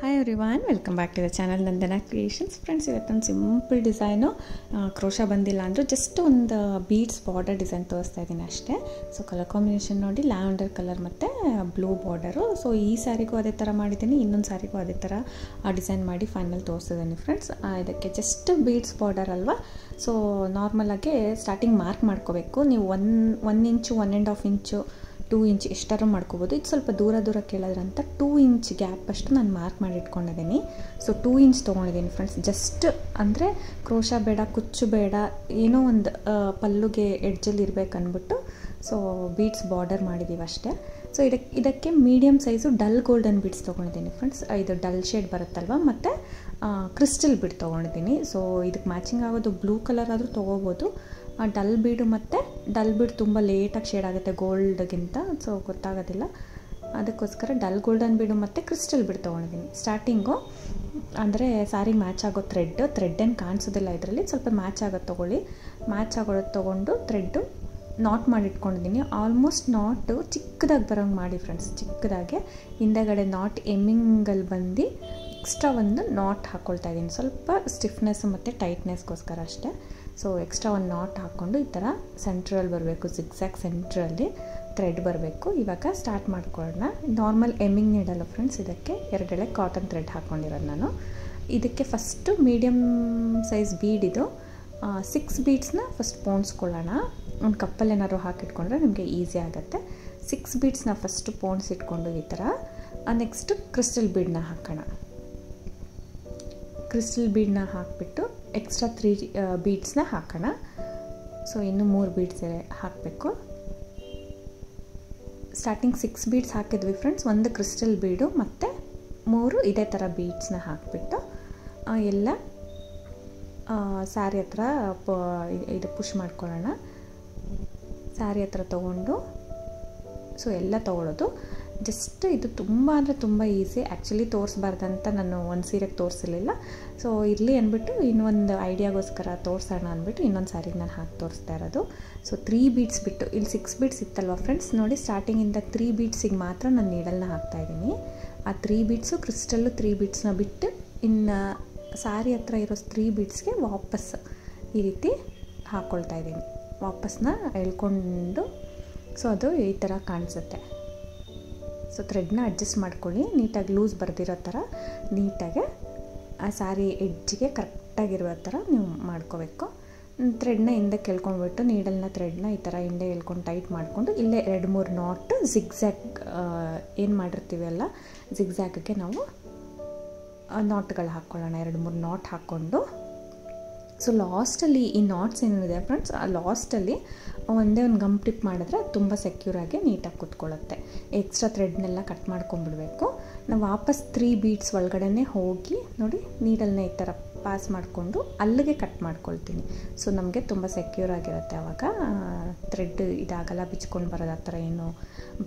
Hi everyone, welcome back to the channel Nandana creations. Friends, ಇವತ್ತೊಂದು simple design, crochet ಬಂದಿಲ್ಲ ಅಂದರೂ just ಒಂದು beads border design ತೋರಿಸ್ತಾ ಇದ್ದೀನಿ ಅಷ್ಟೇ. ಸೊ ಕಲರ್ ಕಾಂಬಿನೇಷನ್ ನೋಡಿ, ಲ್ಯಾವೆಂಡರ್ ಕಲರ್ ಮತ್ತು ಬ್ಲೂ ಬಾರ್ಡರು. ಸೊ ಈ ಸ್ಯಾರಿಗೂ ಅದೇ ಥರ ಮಾಡಿದ್ದೀನಿ, ಇನ್ನೊಂದು ಸ್ಯಾರಿಗೂ ಅದೇ ಥರ ಡಿಸೈನ್ ಮಾಡಿ ಫೈನಲ್ ತೋರಿಸ್ತಿದ್ದೀನಿ ಫ್ರೆಂಡ್ಸ್. ಇದಕ್ಕೆ ಜಸ್ಟ್ ಬೀಡ್ಸ್ ಬಾರ್ಡರ್ ಅಲ್ವಾ, ಸೊ ನಾರ್ಮಲಾಗಿ ಸ್ಟಾರ್ಟಿಂಗ್ ಮಾರ್ಕ್ ಮಾಡ್ಕೋಬೇಕು. ನೀವು 1 ಇಂಚು 1.5 ಇಂಚು 2 ಇಂಚ್ ಎಷ್ಟಾರು ಮಾಡ್ಕೋಬೋದು. ಇದು ಸ್ವಲ್ಪ ದೂರ ಕೇಳಿದ್ರಂತ 2 ಇಂಚ್ ಗ್ಯಾಪ್ ಅಷ್ಟು ನಾನು ಮಾರ್ಕ್ ಮಾಡಿ ಇಟ್ಕೊಂಡಿದ್ದೀನಿ. ಸೊ 2 ಇಂಚ್ ತೊಗೊಂಡಿದ್ದೀನಿ ಫ್ರೆಂಡ್ಸ್. ಜಸ್ಟ್ ಅಂದರೆ ಕ್ರೋಶ ಬೇಡ, ಕುಚ್ಚು ಬೇಡ, ಏನೋ ಒಂದು ಪಲ್ಲುಗೆ ಎಡ್ಜಲ್ಲಿ ಇರಬೇಕನ್ಬಿಟ್ಟು ಸೊ ಬೀಡ್ಸ್ ಬಾರ್ಡರ್ ಮಾಡಿದ್ದೀವಿ ಅಷ್ಟೇ. ಸೊ ಇದಕ್ಕೆ medium size dull golden beads ತೊಗೊಂಡಿದ್ದೀನಿ ಫ್ರೆಂಡ್ಸ್. ಇದು ಡಲ್ ಶೇಡ್ ಬರುತ್ತಲ್ವ, ಮತ್ತು ಕ್ರಿಸ್ಟಲ್ ಬೀಡ್ ತೊಗೊಂಡಿದ್ದೀನಿ. ಸೊ ಇದಕ್ಕೆ ಮ್ಯಾಚಿಂಗ್ ಆಗೋದು ಬ್ಲೂ ಕಲರ್ ಆದರೂ ತೊಗೋಬೋದು. ಡಲ್ ಬೀಡು ಮತ್ತು ಡಲ್ ಬೀಡ್ ತುಂಬ ಲೇಟಾಗಿ ಶೇಡ್ ಆಗುತ್ತೆ ಗೋಲ್ಡ್ಗಿಂತ, ಸೊ ಗೊತ್ತಾಗೋದಿಲ್ಲ. ಅದಕ್ಕೋಸ್ಕರ ಡಲ್ ಗೋಲ್ಡನ್ ಬೀಡು ಮತ್ತು ಕ್ರಿಸ್ಟಲ್ ಬೀಡ್ ತೊಗೊಂಡಿದ್ದೀನಿ. ಸ್ಟಾರ್ಟಿಂಗು ಅಂದರೆ ಸ್ಯಾರಿಗೆ ಮ್ಯಾಚ್ ಆಗೋ ಥ್ರೆಡ್ ಏನು ಕಾಣಿಸೋದಿಲ್ಲ ಇದರಲ್ಲಿ, ಸ್ವಲ್ಪ ಮ್ಯಾಚ್ ಆಗೋದು ತೊಗೊಳ್ಳಿ. ಮ್ಯಾಚ್ ಆಗೋದು ತೊಗೊಂಡು ಥ್ರೆಡ್ಡು ನಾಟ್ ಮಾಡಿ ಇಟ್ಕೊಂಡಿದ್ದೀನಿ. ಆಲ್ಮೋಸ್ಟ್ ನಾಟು ಚಿಕ್ಕದಾಗಿ ಬರೋಂಗೆ ಮಾಡಿ ಫ್ರೆಂಡ್ಸ್. ಚಿಕ್ಕದಾಗೆ ಹಿಂದೆಗಡೆ ನಾಟ್ ಎಮ್ಮಿಂಗಲ್ಲಿ ಬಂದು ಎಕ್ಸ್ಟ್ರಾ ಒಂದು ನಾಟ್ ಹಾಕ್ಕೊಳ್ತಾ ಇದ್ದೀನಿ, ಸ್ವಲ್ಪ ಸ್ಟಿಫ್ನೆಸ್ ಮತ್ತು ಟೈಟ್ನೆಸ್ಗೋಸ್ಕರ ಅಷ್ಟೇ. ಸೊ ಎಕ್ಸ್ಟ್ರಾ ಒಂದು ನಾಟ್ ಹಾಕ್ಕೊಂಡು ಈ ಥರ ಸೆಂಟ್ರಲ್ಲಿ ಬರಬೇಕು, ಜಿಗ್ಜ್ಯಾಗ್ ಸೆಂಟ್ರಲ್ಲಿ ಥ್ರೆಡ್ ಬರಬೇಕು. ಇವಾಗ ಸ್ಟಾರ್ಟ್ ಮಾಡ್ಕೊಳ್ಳೋಣ. ನಾರ್ಮಲ್ ಎಮ್ಮಿಂಗ್ ನೀಡಲ್ಲ ಫ್ರೆಂಡ್ಸ್, ಇದಕ್ಕೆ 2 ಎಳೆ ಕಾಟನ್ ಥ್ರೆಡ್ ಹಾಕ್ಕೊಂಡಿರೋದು ನಾನು. ಇದಕ್ಕೆ ಫಸ್ಟು ಮೀಡಿಯಮ್ ಸೈಜ್ ಬೀಡಿದು 6 ಬೀಡ್ಸ್ನ ಫಸ್ಟ್ ಪೋಣಿಸ್ಕೊಳ್ಳೋಣ. ಒಂದು ಕಪ್ಪಲ್ಲಿ ಏನಾದ್ರು ಹಾಕಿಟ್ಕೊಂಡ್ರೆ ನಿಮಗೆ ಈಸಿ ಆಗುತ್ತೆ. 6 ಬೀಡ್ಸ್ನ ಫಸ್ಟು ಪೋಣಿಸಿಟ್ಕೊಂಡು ಈ ಥರ ನೆಕ್ಸ್ಟು ಕ್ರಿಸ್ಟಲ್ ಬೀಡನ್ನ ಹಾಕೋಣ. ಕ್ರಿಸ್ಟಲ್ ಬೀಡನ್ನ ಹಾಕಿಬಿಟ್ಟು ಎಕ್ಸ್ಟ್ರಾ 3 ಬೀಡ್ಸ್ನ ಹಾಕೋಣ. ಸೊ ಇನ್ನೂ 3 ಬೀಡ್ಸ್ ಹಾಕಬೇಕು. ಸ್ಟಾರ್ಟಿಂಗ್ 6 ಬೀಡ್ಸ್ ಹಾಕಿದ್ವಿ ಫ್ರೆಂಡ್ಸ್. ಒಂದು ಕ್ರಿಸ್ಟಲ್ ಬೀಡು ಮತ್ತು 3 ಇದೇ ಥರ ಬೀಡ್ಸ್ನ ಹಾಕಿಬಿಟ್ಟು ಎಲ್ಲ ಸ್ಯಾರಿ ಹತ್ರ ಇದು ಪುಷ್ ಮಾಡ್ಕೊಳ್ಳೋಣ. ಸ್ಯಾರಿ ಹತ್ರ ತೊಗೊಂಡು ಸೊ ಎಲ್ಲ ತೊಗೊಳ್ಳೋದು. ಜಸ್ಟ್ ಇದು ತುಂಬ ಅಂದರೆ ತುಂಬ ಈಸಿ. ಆ್ಯಕ್ಚುಲಿ ತೋರಿಸ್ಬಾರ್ದಂತ ನಾನು ಒಂದು ಸೀರೆಗೆ ತೋರಿಸಿರಲಿಲ್ಲ. ಸೊ ಇರಲಿ ಅಂದ್ಬಿಟ್ಟು ಇನ್ನೊಂದು ಐಡಿಯಾಗೋಸ್ಕರ ತೋರಿಸೋಣ ಅಂದ್ಬಿಟ್ಟು ಇನ್ನೊಂದು ಸ್ಯಾರಿಗೆ ನಾನು ಹಾಕಿ ತೋರಿಸ್ತಾ ಇರೋದು. ಸೊ 3 ಬೀಡ್ಸ್ ಬಿಟ್ಟು, ಇಲ್ಲಿ 6 ಬೀಡ್ಸ್ ಇತ್ತಲ್ವ ಫ್ರೆಂಡ್ಸ್, ನೋಡಿ ಸ್ಟಾರ್ಟಿಂಗಿಂದ 3 ಬೀಡ್ಸಿಗೆ ಮಾತ್ರ ನಾನು ನೀಡಲ್ನ ಹಾಕ್ತಾಯಿದ್ದೀನಿ. ಆ 3 ಬೀಡ್ಸು ಕ್ರಿಸ್ಟಲ್ಲು 3 ಬೀಡ್ಸ್ನ ಬಿಟ್ಟು ಇನ್ನು ಸ್ಯಾರಿ ಹತ್ರ ಇರೋ 3 ಬೀಡ್ಸ್ಗೆ ವಾಪಸ್ ಈ ರೀತಿ ಹಾಕ್ಕೊಳ್ತಾ ಇದ್ದೀನಿ. ವಾಪಸ್ನ ಎಳ್ಕೊಂಡು ಸೊ ಅದು ಈ ಥರ ಕಾಣಿಸುತ್ತೆ. ಸೊ ಥ್ರೆಡ್ನ ಅಡ್ಜಸ್ಟ್ ಮಾಡ್ಕೊಳ್ಳಿ, ನೀಟಾಗಿ ಲೂಸ್ ಬರ್ದಿರೋ ಥರ ನೀಟಾಗಿ ಆ ಸ್ಯಾರಿ ಎಡ್ಜಿಗೆ ಕರೆಕ್ಟಾಗಿರೋ ಥರ ನೀವು ಮಾಡ್ಕೋಬೇಕು. ಥ್ರೆಡ್ನ ಹಿಂದಕ್ಕೆ ಎಳ್ಕೊಂಡ್ಬಿಟ್ಟು ನೀಡಲ್ನ ಥ್ರೆಡ್ನ ಈ ಥರ ಹಿಂದೆ ಎಳ್ಕೊಂಡು ಟೈಟ್ ಮಾಡಿಕೊಂಡು ಇಲ್ಲೇ 2-3 ನಾಟ್ ಜಿಗ್ಜ್ಯಾಗ್ ಏನು ಮಾಡಿರ್ತೀವಿ ಅಲ್ಲ, ಜಿಗ್ಜ್ಯಾಗ್ಗೆ ನಾವು ನಾಟ್ಗಳು ಹಾಕ್ಕೊಳ್ಳೋಣ. 2-3 ನಾಟ್ ಹಾಕ್ಕೊಂಡು ಸೊ ಲಾಸ್ಟಲ್ಲಿ ಈ ನಾಟ್ಸ್ ಏನಿದೆ ಫ್ರೆಂಡ್ಸ್, ಆ ಲಾಸ್ಟಲ್ಲಿ ಒಂದೇ ಒಂದು ಗಮ್ ಟಿಪ್ ಮಾಡಿದ್ರೆ ತುಂಬ ಸೆಕ್ಯೂರಾಗಿ ನೀಟಾಗಿ ಕೂತ್ಕೊಳ್ಳುತ್ತೆ. Extra ಥ್ರೆಡ್ನೆಲ್ಲ cut ಮಾಡ್ಕೊಂಡ್ಬಿಡ್ಬೇಕು. ನಾವು ವಾಪಸ್ 3 ಬೀಡ್ಸ್ ಒಳಗಡೆ ಹೋಗಿ ನೋಡಿ ನೀಡಲ್ನ ಈ ಥರ ಪಾಸ್ ಮಾಡಿಕೊಂಡು ಅಲ್ಲಿಗೆ ಕಟ್ ಮಾಡ್ಕೊಳ್ತೀನಿ. ಸೊ ನಮಗೆ ತುಂಬ ಸೆಕ್ಯೂರ್ ಆಗಿರುತ್ತೆ. ಆವಾಗ ಥ್ರೆಡ್ ಇದಾಗಲ್ಲ, ಬಿಚ್ಕೊಂಡು ಬರೋದು ಆ ಥರ ಏನೂ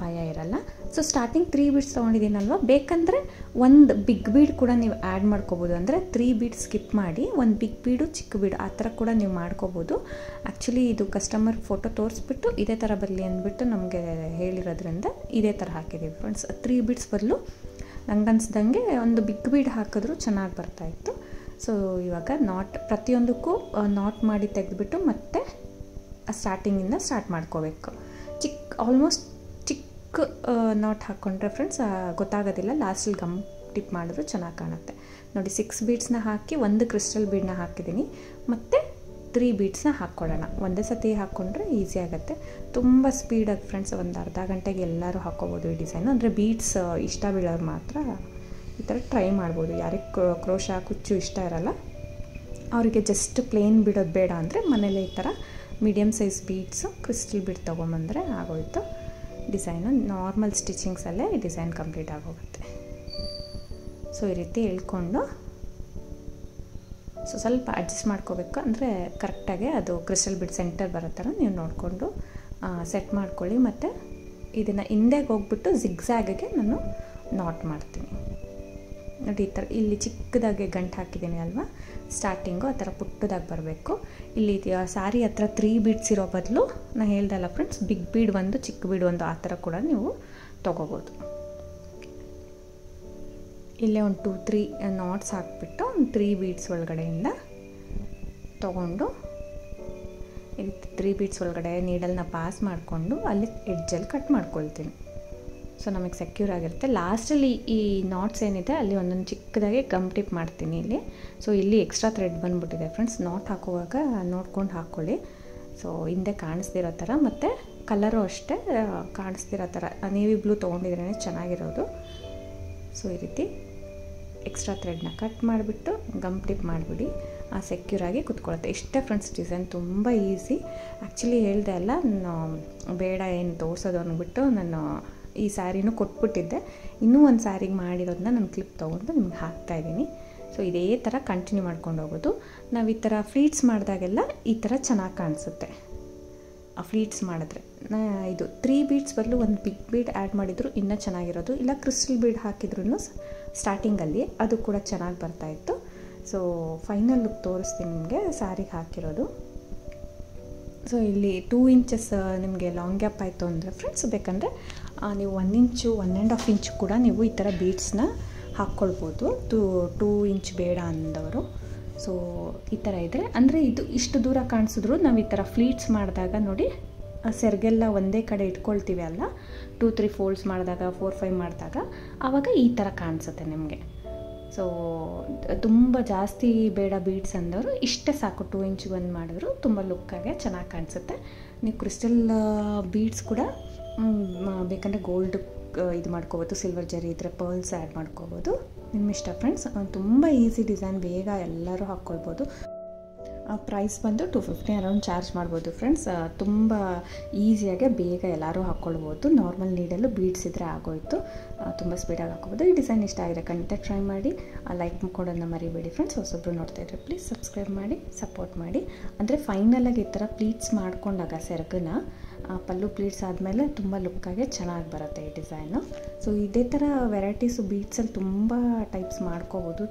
ಭಯ ಇರಲ್ಲ. ಸೊ ಸ್ಟಾರ್ಟಿಂಗ್ 3 ಬೀಡ್ಸ್ ತೊಗೊಂಡಿದ್ದೀನಲ್ವ, ಬೇಕಂದರೆ ಒಂದು ಬಿಗ್ ಬೀಡ್ ಕೂಡ ನೀವು ಆ್ಯಡ್ ಮಾಡ್ಕೋಬೋದು. ಅಂದರೆ 3 ಬೀಡ್ ಸ್ಕಿಪ್ ಮಾಡಿ ಒಂದು ಬಿಗ್ ಬೀಡು ಚಿಕ್ಕ ಬೀಡು ಆ ಥರ ಕೂಡ ನೀವು ಮಾಡ್ಕೋಬೋದು. ಆ್ಯಕ್ಚುಲಿ ಇದು ಕಸ್ಟಮರ್ ಫೋಟೋ ತೋರಿಸ್ಬಿಟ್ಟು ಇದೇ ಥರ ಬರಲಿ ಅಂದ್ಬಿಟ್ಟು ನಮಗೆ ಹೇಳಿರೋದ್ರಿಂದ ಇದೇ ಥರ ಹಾಕಿದ್ದೀವಿ ಫ್ರೆಂಡ್ಸ್. 3 ಬೀಡ್ಸ್ ಬದಲು ನಂಗನ್ಸ್ದಂಗೆ ಒಂದು ಬಿಗ್ ಬೀಡ್ ಹಾಕಿದ್ರೂ ಚೆನ್ನಾಗಿ ಬರ್ತಾಯಿತ್ತು. ಸೊ ಇವಾಗ ನಾಟ್ ಪ್ರತಿಯೊಂದಕ್ಕೂ ನಾಟ್ ಮಾಡಿ ತೆಗೆದುಬಿಟ್ಟು ಮತ್ತೆ ಸ್ಟಾರ್ಟಿಂಗಿಂದ ಸ್ಟಾರ್ಟ್ ಮಾಡ್ಕೋಬೇಕು. ಆಲ್ಮೋಸ್ಟ್ ಚಿಕ್ಕ ನಾಟ್ ಹಾಕ್ಕೊಂಡ್ರೆ ಫ್ರೆಂಡ್ಸ್ ಗೊತ್ತಾಗೋದಿಲ್ಲ, ಲಾಸ್ಟಲ್ಲಿ ಗಮ್ ಟಿಪ್ ಮಾಡಿದ್ರು ಚೆನ್ನಾಗಿ ಕಾಣುತ್ತೆ. ನೋಡಿ 6 ಬೀಡ್ಸ್ನ ಹಾಕಿ ಒಂದು ಕ್ರಿಸ್ಟಲ್ ಬೀಡನ್ನ ಹಾಕಿದ್ದೀನಿ, ಮತ್ತು 3 ಬೀಡ್ಸ್ನ ಹಾಕ್ಕೊಳ್ಳೋಣ. ಒಂದೇ ಸತಿ ಹಾಕ್ಕೊಂಡ್ರೆ ಈಸಿ ಆಗುತ್ತೆ. ತುಂಬ ಸ್ಪೀಡಾಗಿ ಫ್ರೆಂಡ್ಸ್, ಒಂದು ಅರ್ಧ ಗಂಟೆಗೆ ಎಲ್ಲರೂ ಹಾಕ್ಕೋಬೋದು ಈ ಡಿಸೈನು. ಅಂದರೆ ಬೀಡ್ಸ್ ಇಷ್ಟ ಬೀಳೋರು ಮಾತ್ರ ಈ ಥರ ಟ್ರೈ ಮಾಡ್ಬೋದು. ಯಾರಿಗೆ ಕ್ರೋಶ ಕುಚ್ಚು ಇಷ್ಟ ಇರಲ್ಲ ಅವರಿಗೆ ಜಸ್ಟ್ ಪ್ಲೇನ್ ಬಿಡೋದು ಬೇಡ ಅಂದರೆ ಮನೇಲಿ ಈ ಥರ medium size beads crystal bead ತೊಗೊಂಬಂದರೆ ಆಗೋಯಿತು. ಡಿಸೈನು ನಾರ್ಮಲ್ ಸ್ಟಿಚಿಂಗ್ಸಲ್ಲೇ ಈ ಡಿಸೈನ್ ಕಂಪ್ಲೀಟ್ ಆಗೋಗುತ್ತೆ. ಸೊ ಈ ರೀತಿ ಎಳ್ಕೊಂಡು ಸೊ ಸ್ವಲ್ಪ ಅಡ್ಜಸ್ಟ್ ಮಾಡ್ಕೋಬೇಕು, ಅಂದರೆ ಕರೆಕ್ಟಾಗಿ ಅದು ಕ್ರಿಸ್ಟಲ್ ಬೀಡ್ ಸೆಂಟರ್ ಬರೋ ಥರ ನೀವು ನೋಡಿಕೊಂಡು ಸೆಟ್ ಮಾಡ್ಕೊಳ್ಳಿ. ಮತ್ತು ಇದನ್ನು ಹಿಂದೆಗೆ ಹೋಗ್ಬಿಟ್ಟು ಜಿಗ್ಜ್ಯಾಗ್ಗೆ ನಾನು ನಾಟ್ ಮಾಡ್ತೀನಿ. ನೋಡಿ ಈ ಥರ ಇಲ್ಲಿ ಚಿಕ್ಕದಾಗಿ ಗಂಟು ಹಾಕಿದ್ದೀನಿ ಅಲ್ವಾ, ಸ್ಟಾರ್ಟಿಂಗು ಆ ಥರ ಪುಟ್ಟದಾಗಿ ಬರಬೇಕು. ಇಲ್ಲಿ ಸ್ಯಾರಿ ಹತ್ರ 3 ಬೀಡ್ಸ್ ಇರೋ ಬದಲು ನಾನು ಹೇಳ್ದಲ್ಲ ಫ್ರೆಂಡ್ಸ್, ಬಿಗ್ ಬೀಡ್ ಒಂದು ಚಿಕ್ಕ ಬೀಡ್ ಒಂದು ಆ ಥರ ಕೂಡ ನೀವು ತೊಗೋಬೋದು. ಇಲ್ಲೇ ಒಂದು 2-3 ನಾಟ್ಸ್ ಹಾಕ್ಬಿಟ್ಟು ಒಂದು 3 ಬೀಡ್ಸ್ ಒಳಗಡೆಯಿಂದ ತೊಗೊಂಡು ಇಲ್ಲಿ 3 ಬೀಡ್ಸ್ ಒಳಗಡೆ ನೀಡಲ್ನ ಪಾಸ್ ಮಾಡಿಕೊಂಡು ಅಲ್ಲಿ ಎಡ್ಜಲ್ಲಿ ಕಟ್ ಮಾಡ್ಕೊಳ್ತೀನಿ. ಸೊ ನಮಗೆ ಸೆಕ್ಯೂರ್ ಆಗಿರುತ್ತೆ. ಲಾಸ್ಟಲ್ಲಿ ಈ ನಾಟ್ಸ್ ಏನಿದೆ ಅಲ್ಲಿ ಒಂದೊಂದು ಚಿಕ್ಕದಾಗಿ ಗಮ್ ಟಿಪ್ ಮಾಡ್ತೀನಿ ಇಲ್ಲಿ. ಸೊ ಇಲ್ಲಿ ಎಕ್ಸ್ಟ್ರಾ ಥ್ರೆಡ್ ಬಂದುಬಿಟ್ಟಿದೆ ಫ್ರೆಂಡ್ಸ್. ನಾಟ್ ಹಾಕುವಾಗ ನೋಡ್ಕೊಂಡು ಹಾಕ್ಕೊಳ್ಳಿ. ಸೊ ಹಿಂದೆ ಕಾಣಿಸ್ತಿರೋ ಥರ, ಮತ್ತು ಕಲರು ಅಷ್ಟೇ ಕಾಣಿಸ್ತಿರೋ ಥರ ನೇವಿ ಬ್ಲೂ ತೊಗೊಂಡಿದ್ರೇ ಚೆನ್ನಾಗಿರೋದು. ಸೊ ಈ ರೀತಿ ಎಕ್ಸ್ಟ್ರಾ ಥ್ರೆಡ್ನ ಕಟ್ ಮಾಡಿಬಿಟ್ಟು ಗಮ್ ಟಿಪ್ ಮಾಡಿಬಿಡಿ, ಸೆಕ್ಯೂರಾಗಿ ಕುತ್ಕೊಳ್ಳುತ್ತೆ. ಇಷ್ಟೇ ಫ್ರೆಂಡ್ಸ್ ಡಿಸೈನ್, ತುಂಬ ಈಸಿ. ಆ್ಯಕ್ಚುಲಿ ಹೇಳ್ದೆ ಅಲ್ಲ, ನಾನು ಬೇಡ ಏನು ತೋರಿಸೋದು ಅಂದ್ಬಿಟ್ಟು ನಾನು ಈ ಸ್ಯಾರಿನೂ ಕೊಟ್ಬಿಟ್ಟಿದ್ದೆ. ಇನ್ನೂ ಒಂದು ಸ್ಯಾರಿಗೆ ಮಾಡಿರೋದನ್ನ ನಾನು ಕ್ಲಿಪ್ ತೊಗೊಂಡು ನಿಮ್ಗೆ ಹಾಕ್ತಾಯಿದ್ದೀನಿ. ಸೊ ಇದೇ ಥರ ಕಂಟಿನ್ಯೂ ಮಾಡ್ಕೊಂಡು ಹೋಗೋದು. ನಾವು ಈ ಥರ ಫ್ಲೀಟ್ಸ್ ಮಾಡಿದಾಗೆಲ್ಲ ಈ ಥರ ಚೆನ್ನಾಗಿ ಕಾಣಿಸುತ್ತೆ. ಫ್ಲೀಟ್ಸ್ ಮಾಡಿದ್ರೆ ಇದು 3 ಬೀಡ್ಸ್ ಬದಲು ಒಂದು ಬಿಗ್ ಬೀಡ್ ಆ್ಯಡ್ ಮಾಡಿದ್ರು ಇನ್ನೂ ಚೆನ್ನಾಗಿರೋದು. ಇಲ್ಲ ಕ್ರಿಸ್ಟಲ್ ಬೀಡ್ ಹಾಕಿದ್ರೂ ಸ್ಟಾರ್ಟಿಂಗಲ್ಲಿ ಅದು ಕೂಡ ಚೆನ್ನಾಗಿ ಬರ್ತಾಯಿತ್ತು. ಸೊ ಫೈನಲ್ ಲುಕ್ ತೋರಿಸ್ತೀನಿ ನಿಮಗೆ ಸ್ಯಾರಿಗೆ ಹಾಕಿರೋದು. ಸೊ ಇಲ್ಲಿ 2 ಇಂಚಸ್ ನಿಮಗೆ ಲಾಂಗ್ ಗ್ಯಾಪ್ ಆಯಿತು ಅಂದರೆ ಫ್ರೆಂಡ್ಸ್, ಬೇಕಂದರೆ ನೀವು 1 ಇಂಚು 1.5 ಇಂಚು ಕೂಡ ನೀವು ಈ ಥರ ಬೀಡ್ಸ್ನ ಹಾಕ್ಕೊಳ್ಬೋದು. 2 ಇಂಚ್ ಬೇಡ ಅಂದವರು. ಸೊ ಈ ಥರ ಇದ್ದರೆ ಅಂದರೆ ಇದು ಇಷ್ಟು ದೂರ ಕಾಣಿಸಿದ್ರು ನಾವು ಈ ಥರ ಫ್ಲೀಟ್ಸ್ ಮಾಡಿದಾಗ ನೋಡಿ ಸೆರ್ಗೆಲ್ಲ ಒಂದೇ ಕಡೆ ಇಟ್ಕೊಳ್ತೀವಿ ಅಲ್ಲ, 2-3 ಫೋಲ್ಡ್ಸ್ ಮಾಡಿದಾಗ 4-5 ಮಾಡಿದಾಗ ಆವಾಗ ಈ ಥರ ಕಾಣಿಸುತ್ತೆ ನಿಮಗೆ. ಸೊ ತುಂಬ ಜಾಸ್ತಿ ಬೇಡ ಬೀಡ್ಸ್ ಅಂದವರು ಇಷ್ಟೇ ಸಾಕು, 2 ಇಂಚಿಗೆ ಒಂದು ಮಾಡಿದ್ರು ತುಂಬ ಲುಕ್ಕಾಗೆ ಚೆನ್ನಾಗಿ ಕಾಣಿಸುತ್ತೆ. ನೀವು ಕ್ರಿಸ್ಟಲ್ ಬೀಡ್ಸ್ ಕೂಡ ಬೇಕಂದರೆ ಗೋಲ್ಡ್ ಇದು ಮಾಡ್ಕೋಬೋದು, ಸಿಲ್ವರ್ ಜರಿ ಇದ್ದರೆ ಪರ್ಲ್ಸ್ ಆ್ಯಡ್ ಮಾಡ್ಕೋಬೋದು, ನಿಮ್ಮ ಇಷ್ಟ ಫ್ರೆಂಡ್ಸ್. ತುಂಬ ಈಸಿ ಡಿಸೈನ್, ಬೇಗ ಎಲ್ಲರೂ ಹಾಕ್ಕೊಳ್ಬೋದು. ಪ್ರೈಸ್ ಬಂದು 250 ಅರೌಂಡ್ ಚಾರ್ಜ್ ಮಾಡ್ಬೋದು ಫ್ರೆಂಡ್ಸ್. ತುಂಬ ಈಸಿಯಾಗೆ ಬೇಗ ಎಲ್ಲರೂ ಹಾಕ್ಕೊಳ್ಬೋದು. ನಾರ್ಮಲ್ ನೀಡಲು ಬೀಡ್ಸ್ ಇದ್ದರೆ ಆಗೋಯಿತು, ತುಂಬ ಸ್ಪೀಡಾಗಿ ಹಾಕ್ಕೊಬೋದು. ಈ ಡಿಸೈನ್ ಇಷ್ಟ ಆಗಿದೆ ಖಂಡಿತ ಟ್ರೈ ಮಾಡಿ, ಲೈಕ್ ಕೊಡೋದನ್ನ ಮರಿಬೇಡಿ ಫ್ರೆಂಡ್ಸ್. ಹೊಸೊಬ್ಬರು ನೋಡ್ತಾ ಇದ್ರೆ ಪ್ಲೀಸ್ ಸಬ್ಸ್ಕ್ರೈಬ್ ಮಾಡಿ ಸಪೋರ್ಟ್ ಮಾಡಿ. ಅಂದರೆ ಫೈನಲಾಗಿ ಈ ಥರ ಪ್ಲೀಟ್ಸ್ ಮಾಡ್ಕೊಂಡಾಗ ಸೆರಗನ್ನ ಪಲ್ಲು ಪ್ಲೀಟ್ಸ್ ಆದಮೇಲೆ ತುಂಬ ಲುಕ್ಕಾಗೆ ಚೆನ್ನಾಗಿ ಬರುತ್ತೆ ಈ ಡಿಸೈನು. ಸೊ ಇದೇ ಥರ ವೆರೈಟೀಸು ಬೀಡ್ಸಲ್ಲಿ ತುಂಬ ಟೈಪ್ಸ್ ಮಾಡ್ಕೋಬೋದು.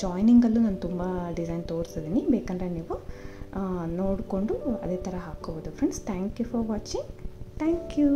ಜಾಯ್ನಿಂಗಲ್ಲೂ ನಾನು ತುಂಬ ಡಿಸೈನ್ ತೋರಿಸಿದ್ದೀನಿ, ಬೇಕಂದರೆ ನೀವು ನೋಡಿಕೊಂಡು ಅದೇ ಥರ ಹಾಕ್ಕೋಬೋದು friends. Thank you for watching. Thank you.